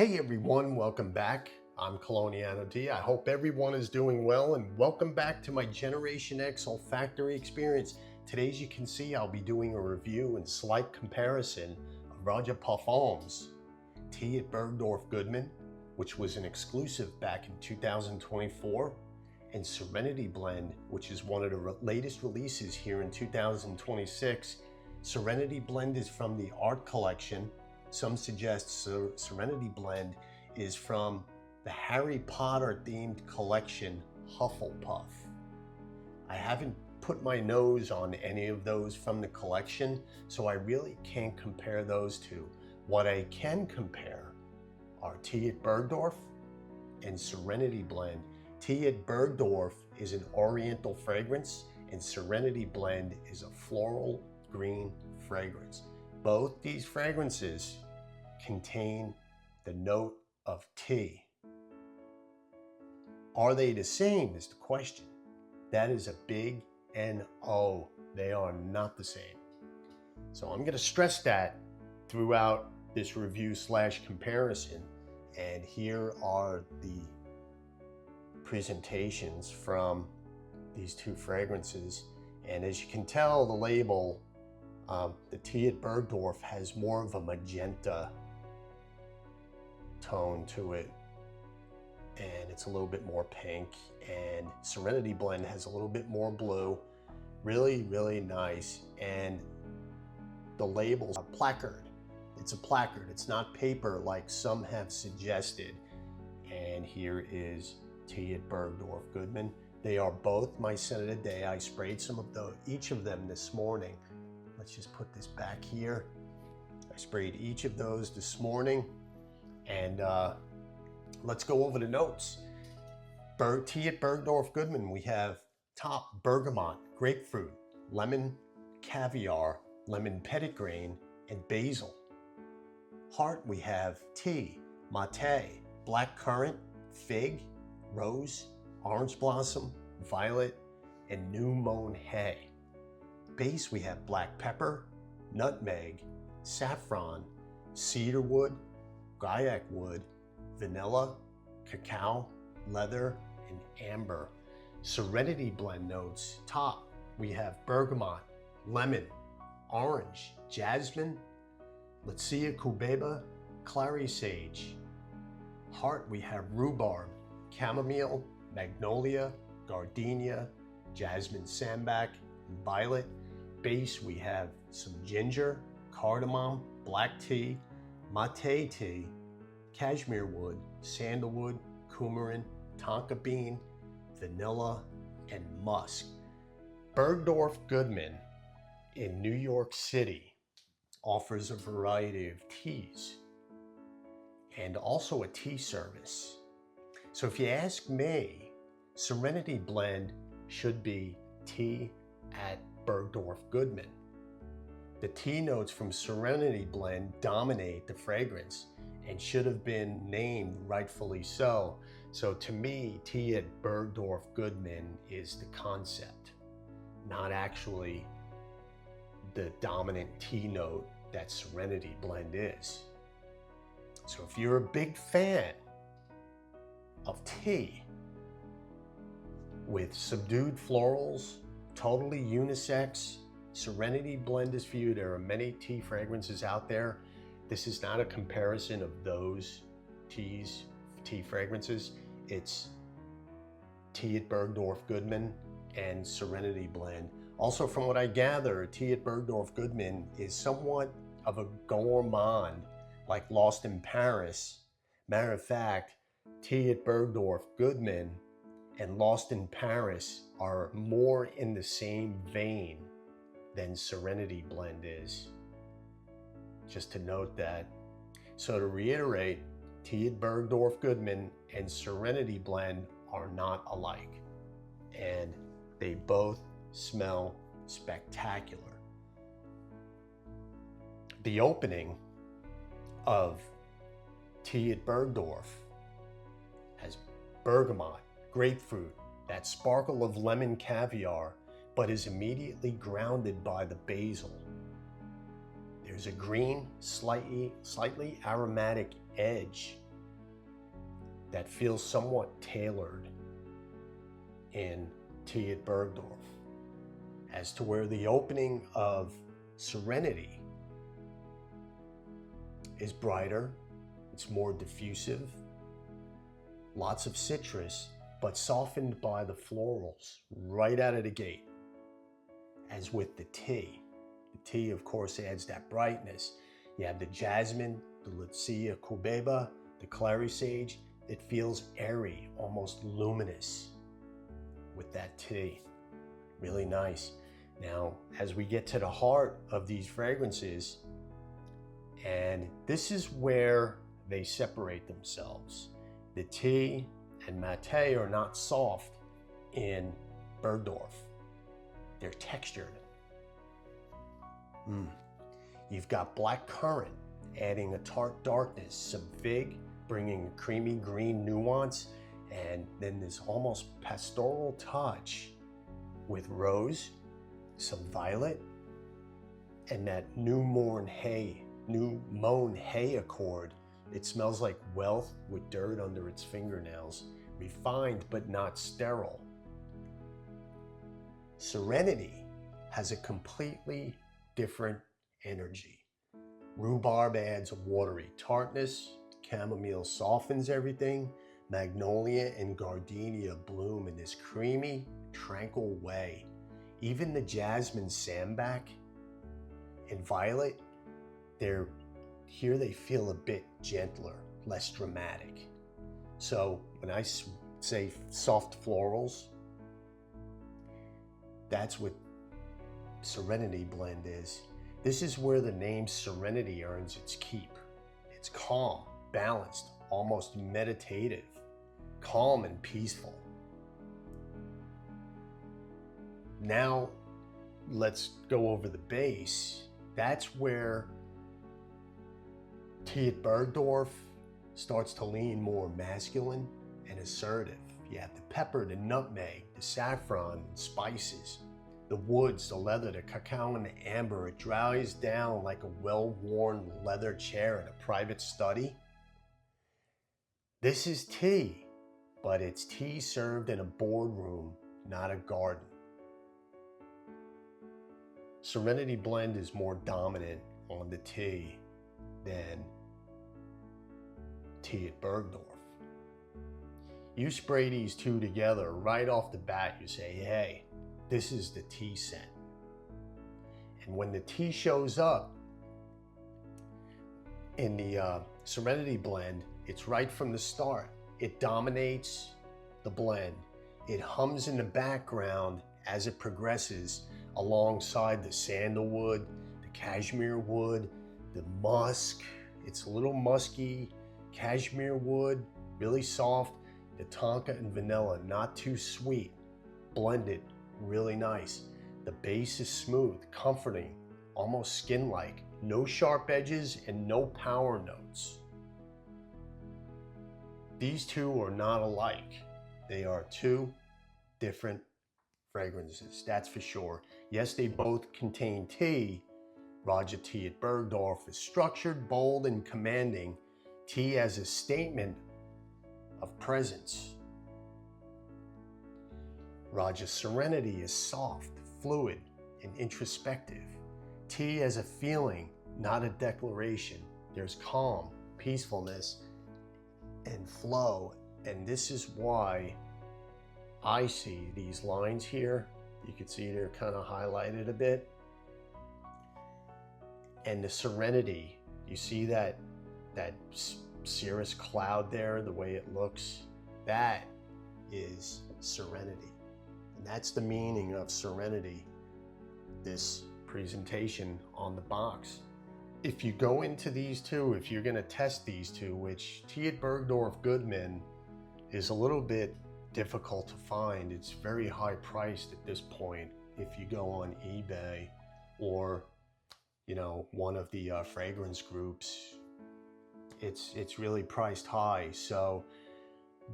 Hey everyone, welcome back. I'm Coloniano D. I hope everyone is doing well and welcome back to my Generation X olfactory experience. Today, as you can see, I'll be doing a review and slight comparison of Roger Parfum's tea at Bergdorf Goodman, which was an exclusive back in 2024, and Serenity Blend, which is one of the latest releases here in 2026. Serenity Blend is from the Art Collection. Some suggest Serenity Blend is from the Harry Potter themed collection Hufflepuff. I haven't put my nose on any of those from the collection, so I really can't compare those two. What I can compare are tea at Bergdorf and Serenity Blend. Tea at Bergdorf is an oriental fragrance and Serenity Blend is a floral green fragrance. Both these fragrances contain the note of tea. Are they the same is the question. That is a big no. They are not the same. So I'm going to stress that throughout this review / comparison. And here are the presentations from these two fragrances. And as you can tell, the label, the tea at Bergdorf has more of a magenta tone to it, and it's a little bit more pink, and Serenity Blend has a little bit more blue. Really, really nice. And the label's a placard. It's a placard. It's not paper like some have suggested. And here is tea at Bergdorf Goodman. They are both my scent of the day. I sprayed some of each of them this morning. Let's just put this back here. I sprayed each of those this morning, and let's go over the notes. Tea at Bergdorf Goodman, we have top bergamot, grapefruit, lemon caviar, lemon petitgrain, and basil. Heart, we have tea, mate, black currant, fig, rose, orange blossom, violet, and new mown hay. Base, we have black pepper, nutmeg, saffron, cedarwood, guaiac wood, vanilla, cacao, leather, and amber. Serenity Blend notes, top, we have bergamot, lemon, orange, jasmine, Litsea cubeba, clary sage. Heart, we have rhubarb, chamomile, magnolia, gardenia, jasmine sambac, and violet. Base, we have some ginger, cardamom, black tea, mate tea, cashmere wood, sandalwood, coumarin, tonka bean, vanilla, and musk. Bergdorf Goodman in New York City offers a variety of teas and also a tea service. So if you ask me, Serenity Blend should be tea at Bergdorf Goodman. The tea notes from Serenity Blend dominate the fragrance and should have been named rightfully so. So to me, tea at Bergdorf Goodman is the concept, not actually the dominant tea note that Serenity Blend is. So if you're a big fan of tea with subdued florals, totally unisex, Serenity Blend is for you. There are many tea fragrances out there. This is not a comparison of those tea fragrances. It's tea at Bergdorf Goodman and Serenity Blend. Also, from what I gather, tea at Bergdorf Goodman is somewhat of a gourmand, like Lost in Paris. Matter of fact, tea at Bergdorf Goodman and Lost in Paris are more in the same vein than Serenity Blend is. Just to note that. So to reiterate, tea at Bergdorf Goodman and Serenity Blend are not alike, and they both smell spectacular. The opening of tea at Bergdorf has bergamot, grapefruit, that sparkle of lemon caviar, but is immediately grounded by the basil. There's a green, slightly aromatic edge that feels somewhat tailored in tea at Bergdorf, as to where the opening of Serenity is brighter, it's more diffusive, lots of citrus, but softened by the florals right out of the gate. As with the tea of course adds that brightness. You have the jasmine, the Lucia cubeba, the clary sage. It feels airy, almost luminous with that tea. Really nice. Now, as we get to the heart of these fragrances, and this is where they separate themselves. The tea and mate are not soft in Bergdorf. They're textured. You've got black currant adding a tart darkness, some fig bringing a creamy green nuance, and then this almost pastoral touch with rose, some violet, and that new mown hay accord. It smells like wealth with dirt under its fingernails, refined but not sterile. Serenity has a completely different energy. Rhubarb adds a watery tartness, chamomile softens everything, magnolia and gardenia bloom in this creamy, tranquil way. Even the jasmine sambac and violet, they feel a bit gentler, less dramatic. So when I say soft florals, that's what Serenity blend is. This is where the name Serenity earns its keep. It's calm, balanced, almost meditative, calm and peaceful. Now let's go over the base. That's where tea at Bergdorf starts to lean more masculine and assertive. You have the pepper, the nutmeg, the saffron, and spices, the woods, the leather, the cacao, and the amber. It dries down like a well-worn leather chair in a private study. This is tea, but it's tea served in a boardroom, not a garden. Serenity blend is more dominant on the tea than tea at Bergdorf. You spray these two together right off the bat, you say, hey, this is the tea scent. And when the tea shows up in the Serenity blend, it's right from the start. It dominates the blend. It hums in the background as it progresses alongside the sandalwood, the cashmere wood, the musk. It's a little musky, cashmere wood, really soft. The tonka and vanilla, not too sweet, blended really nice. The base is smooth, comforting, almost skin-like. No sharp edges and no power notes. These two are not alike. They are two different fragrances, that's for sure. Yes, they both contain tea. Raja tea at Bergdorf is structured, bold, and commanding. Tea as a statement of presence. Raja Serenity is soft, fluid, and introspective. Tea as a feeling, not a declaration. There's calm, peacefulness, and flow. And this is why I see these lines here. You can see they're kind of highlighted a bit. And the Serenity, you see that cirrus cloud there, the way it looks? That is Serenity. And that's the meaning of Serenity, this presentation on the box. If you go into these two, if you're gonna test these two, which tea at Bergdorf GOODMAN is a little bit difficult to find. It's very high priced at this point. If you go on eBay or, you know, one of the fragrance groups, it's really priced high. So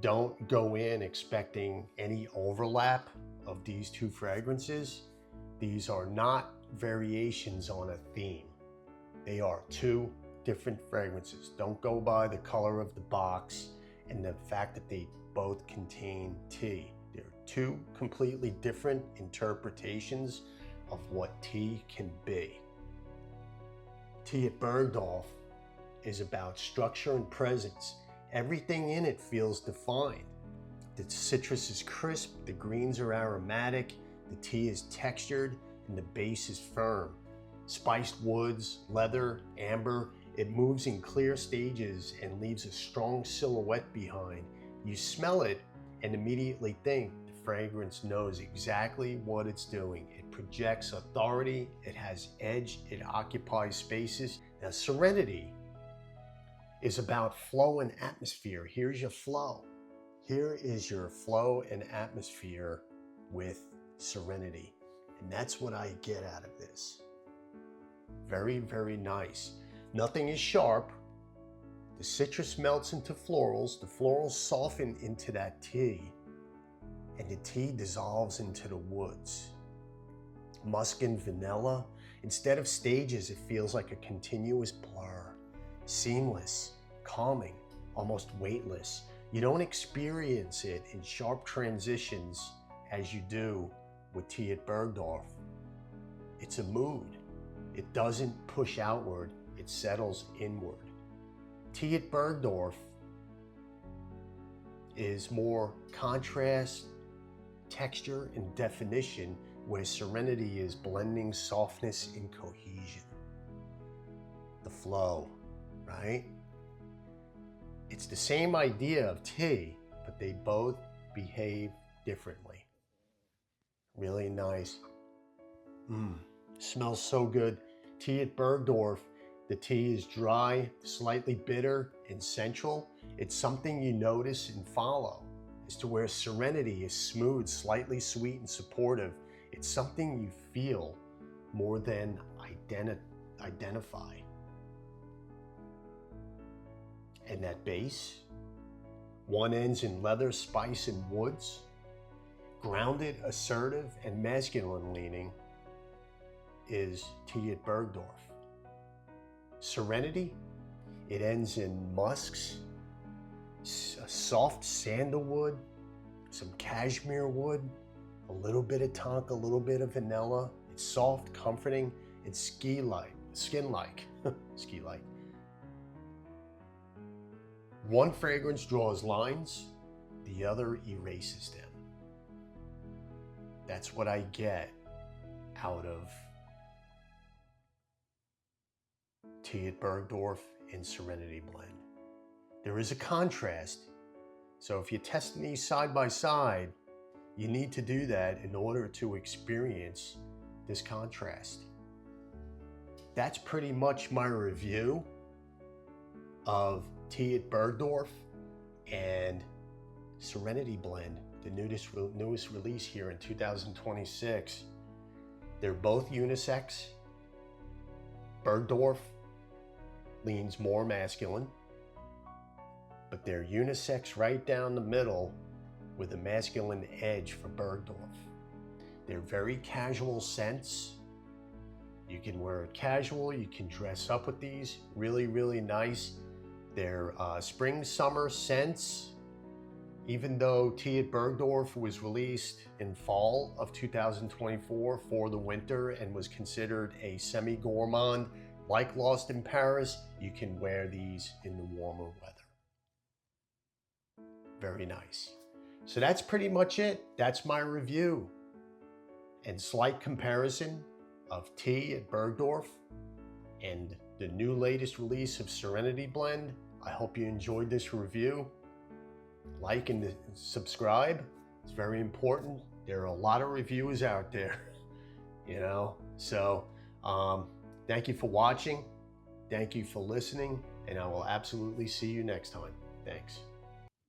don't go in expecting any overlap of these two fragrances. These are not variations on a theme. They are two different fragrances. Don't go by the color of the box and the fact that they both contain tea. They're two completely different interpretations of what tea can be. Tea at Bergdorf is about structure and presence. Everything in it feels defined. The citrus is crisp, the greens are aromatic, the tea is textured, and the base is firm. Spiced woods, leather, amber, it moves in clear stages and leaves a strong silhouette behind. You smell it and immediately think the fragrance knows exactly what it's doing. It projects authority, it has edge, it occupies spaces. Now, Serenity is about flow and atmosphere. Here's your flow. Here is your flow and atmosphere with Serenity. And that's what I get out of this. Very, very nice. Nothing is sharp. The citrus melts into florals. The florals soften into that tea. And the tea dissolves into the woods. Musk and vanilla. Instead of stages, it feels like a continuous blur. Seamless, calming, almost weightless. You don't experience it in sharp transitions as you do with tea at Bergdorf. It's a mood. It doesn't push outward, it settles inward. Tea at Bergdorf is more contrast, texture, and definition, where Serenity is blending softness and cohesion. The flow, right? It's the same idea of tea, but they both behave differently. Really nice. Smells so good. Tea at Bergdorf, the tea is dry, slightly bitter, and central. It's something you notice and follow. As to where Serenity is smooth, slightly sweet, and supportive. It's something you feel more than identify. And that base, one ends in leather, spice, and woods. Grounded, assertive, and masculine leaning is tea at Bergdorf. Serenity, it ends in musks, a soft sandalwood, some cashmere wood, a little bit of tonka, a little bit of vanilla. It's soft, comforting, and skin-like. Ski-like. One fragrance draws lines, the other erases them. That's what I get out of tea at Bergdorf and Serenity blend. There is a contrast, so if you're testing these side by side, you need to do that in order to experience this contrast. That's pretty much my review of tea at Bergdorf and Serenity blend, the newest release here in 2026. They're both unisex. Bergdorf leans more masculine, but they're unisex right down the middle with a masculine edge for Bergdorf. They're very casual scents. You can wear it casual, you can dress up with these. Really, really nice. They're spring, summer scents. Even though tea at Bergdorf was released in fall of 2024 for the winter and was considered a semi-gourmand, like Lost in Paris, you can wear these in the warmer weather. Very nice. So that's pretty much it. That's my review and slight comparison of tea at Bergdorf and the new latest release of Serenity blend. I hope you enjoyed this review. Like and subscribe. It's very important. There are a lot of reviewers out there, you know. So thank you for watching. Thank you for listening. And I will absolutely see you next time. Thanks.